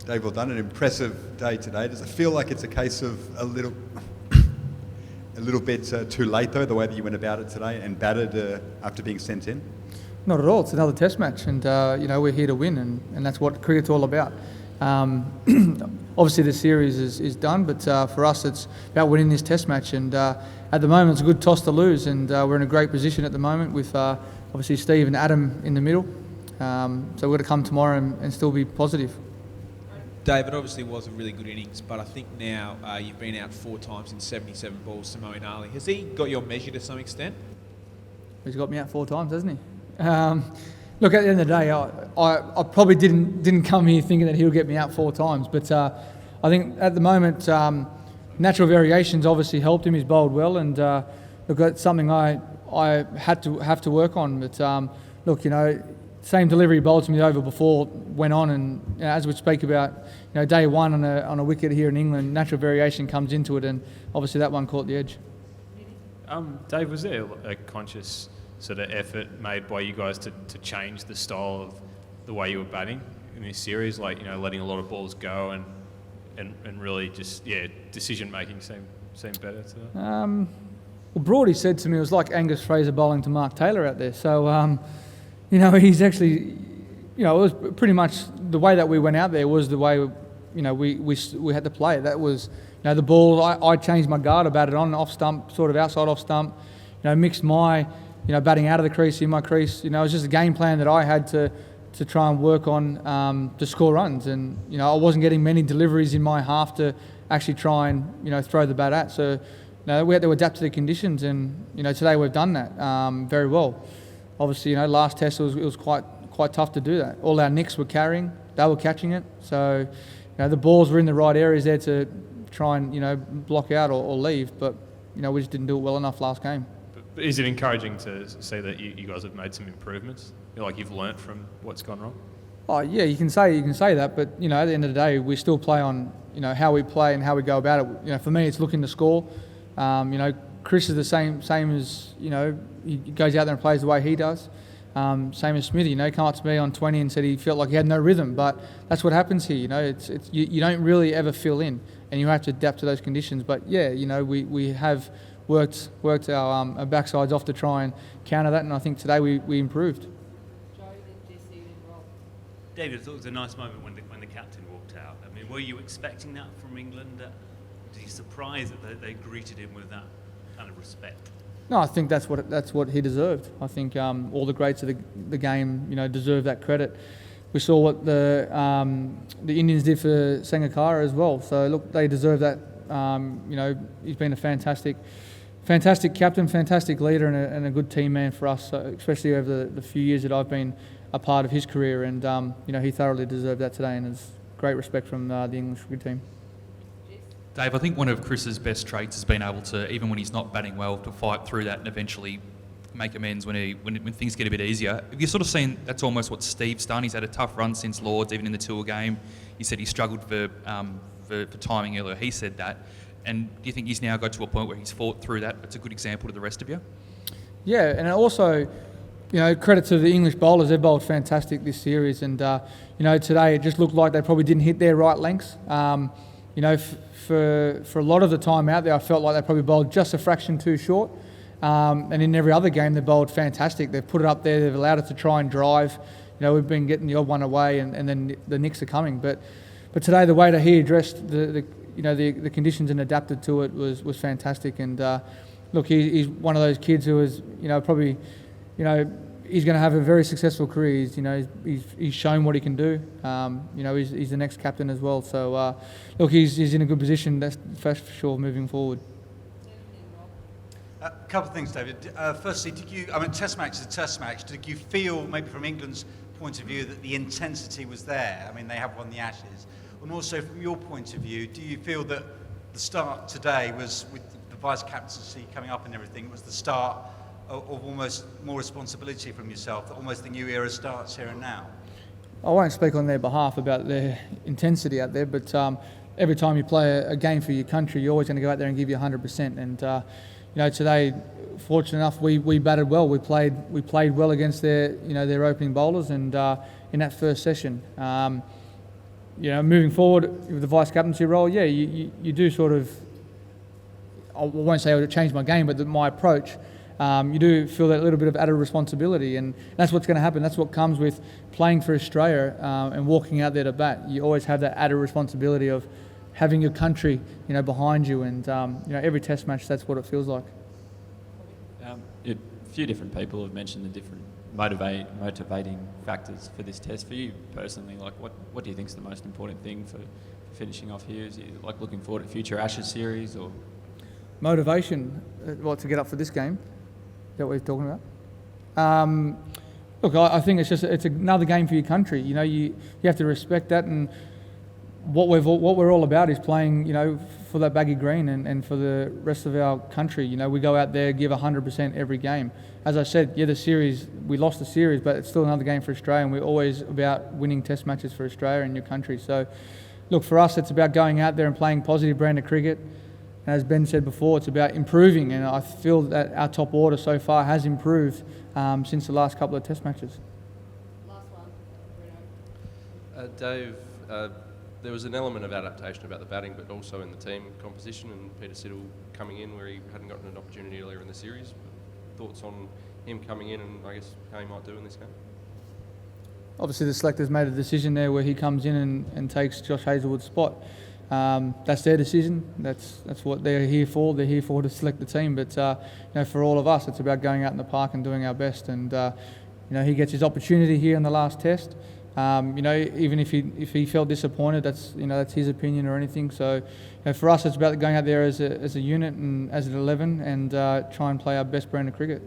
Dave, well done. An impressive day today. Does it feel like it's a case of a little bit too late, though, the way that you went about it today and batted after being sent in? Not at all. It's another test match, and we're here to win, and that's what cricket's all about. Obviously, the series is done, but for us, it's about winning this test match. And at the moment, it's a good toss to lose, and we're in a great position at the moment with obviously Steve and Adam in the middle. So we're going to come tomorrow and still be positive. David, obviously was a really good innings, but I think now you've been out 4 times in 77 balls to Moeen Ali. Has he got your measure to some extent? He's got me out 4 times, hasn't he? Look, at the end of the day, I probably didn't come here thinking that he'll get me out 4 times, but I think at the moment, natural variations obviously helped him. He's bowled well, and look, that's something I have to work on. But look, same delivery bowled to me over before went on, and as we speak about, day one on a wicket here in England, natural variation comes into it, and obviously that one caught the edge. Dave, was there a conscious sort of effort made by you guys to change the style of the way you were batting in this series, like letting a lot of balls go and really just decision making seemed better today? Well, Broady said to me it was like Angus Fraser bowling to Mark Taylor out there. So he's actually, it was pretty much the way that we went out there was the way we had to play. That was the ball. I changed my guard, I batted on off stump, sort of outside off stump. Mixed my batting out of the crease, in my crease. It was just a game plan that I had to try and work on to score runs. And, I wasn't getting many deliveries in my half to actually try and, throw the bat at. So, we had to adapt to the conditions. And, today we've done that very well. Obviously, last test it was quite tough to do that. All our nicks were carrying, they were catching it. So, the balls were in the right areas there to try and, block out or leave. But, we just didn't do it well enough last game. But is it encouraging to see that you guys have made some improvements? Like you've learnt from what's gone wrong? Oh yeah, you can say that, but at the end of the day, we still play on how we play and how we go about it. For me, it's looking to score. Chris is the same as he goes out there and plays the way he does. Same as Smithy, come up to me on 20 and said he felt like he had no rhythm, but that's what happens here. You don't really ever fill in, and you have to adapt to those conditions. But yeah, we have worked our backsides off to try and counter that, and I think today we improved. David, I thought it was a nice moment when the captain walked out. I mean, were you expecting that from England? Was you surprised that they greeted him with that kind of respect? No, I think that's what he deserved. I think all the greats of the game, deserve that credit. We saw what the Indians did for Sangakkara as well. So look, they deserve that. He's been a fantastic captain, fantastic leader, and a good team man for us, especially over the few years that I've been a part of his career. And he thoroughly deserved that today, and it's great respect from the English cricket team. Dave, I think one of Chris's best traits has been able to, even when he's not batting well, to fight through that and eventually make amends when things get a bit easier. Have you sort of seen that's almost what Steve's done? He's had a tough run since Lords, even in the tour game. He said he struggled for timing earlier. He said that. And do you think he's now got to a point where he's fought through that? It's a good example to the rest of you? Yeah, and also, credit to the English bowlers. They've bowled fantastic this series. And, today it just looked like they probably didn't hit their right lengths. For a lot of the time out there, I felt like they probably bowled just a fraction too short. And in every other game, they bowled fantastic. They've put it up there. They've allowed it to try and drive. We've been getting the odd one away, and then the nicks are coming. But today, the way that he addressed the conditions and adapted to it was fantastic. And look, he's one of those kids who is probably he's going to have a very successful career. He's shown what he can do. He's the next captain as well. So look, he's in a good position. That's for sure moving forward. A couple of things, David. Firstly, Test match is a Test match. Did you feel, maybe from England's point of view, that the intensity was there? I mean, they have won the Ashes. And also, from your point of view, do you feel that the start today was, with the vice-captaincy coming up and everything, was the start of almost more responsibility from yourself, that almost the new era starts here and now? I won't speak on their behalf about their intensity out there, but every time you play a game for your country, you're always going to go out there and give you 100%. And today, fortunate enough, we batted well. We played well against their opening bowlers, and in that first session, moving forward with the vice captaincy role, yeah, you do sort of, I won't say I would change my game, but my approach, you do feel that little bit of added responsibility, and that's what's going to happen. That's what comes with playing for Australia and walking out there to bat. You always have that added responsibility of having your country, behind you, and every Test match, that's what it feels like. A few different people have mentioned the different motivating factors for this test. For you personally, like what do you think is the most important thing for finishing off here? Is you like looking forward to future Ashes series or Motivation, to get up for this game? Is that what you're talking about? Look, I think it's another game for your country. You have to respect that, and what we're all about is playing, for that baggy green and for the rest of our country. We go out there, give 100% every game. As I said, we lost the series, but it's still another game for Australia, and we're always about winning Test matches for Australia and your country. So, look, for us, it's about going out there and playing positive brand of cricket. And as Ben said before, it's about improving, and I feel that our top order so far has improved since the last couple of Test matches. Last one, Dave, there was an element of adaptation about the batting, but also in the team composition, and Peter Siddle coming in where he hadn't gotten an opportunity earlier in the series. Thoughts on him coming in and I guess how he might do in this game? Obviously, the selectors made a decision there where he comes in and takes Josh Hazlewood's spot. That's their decision. That's what they're here for. They're here for to select the team. But for all of us, it's about going out in the park and doing our best. And he gets his opportunity here in the last test. Even if he felt disappointed, that's his opinion or anything. So for us, it's about going out there as a unit and as an 11 and try and play our best brand of cricket.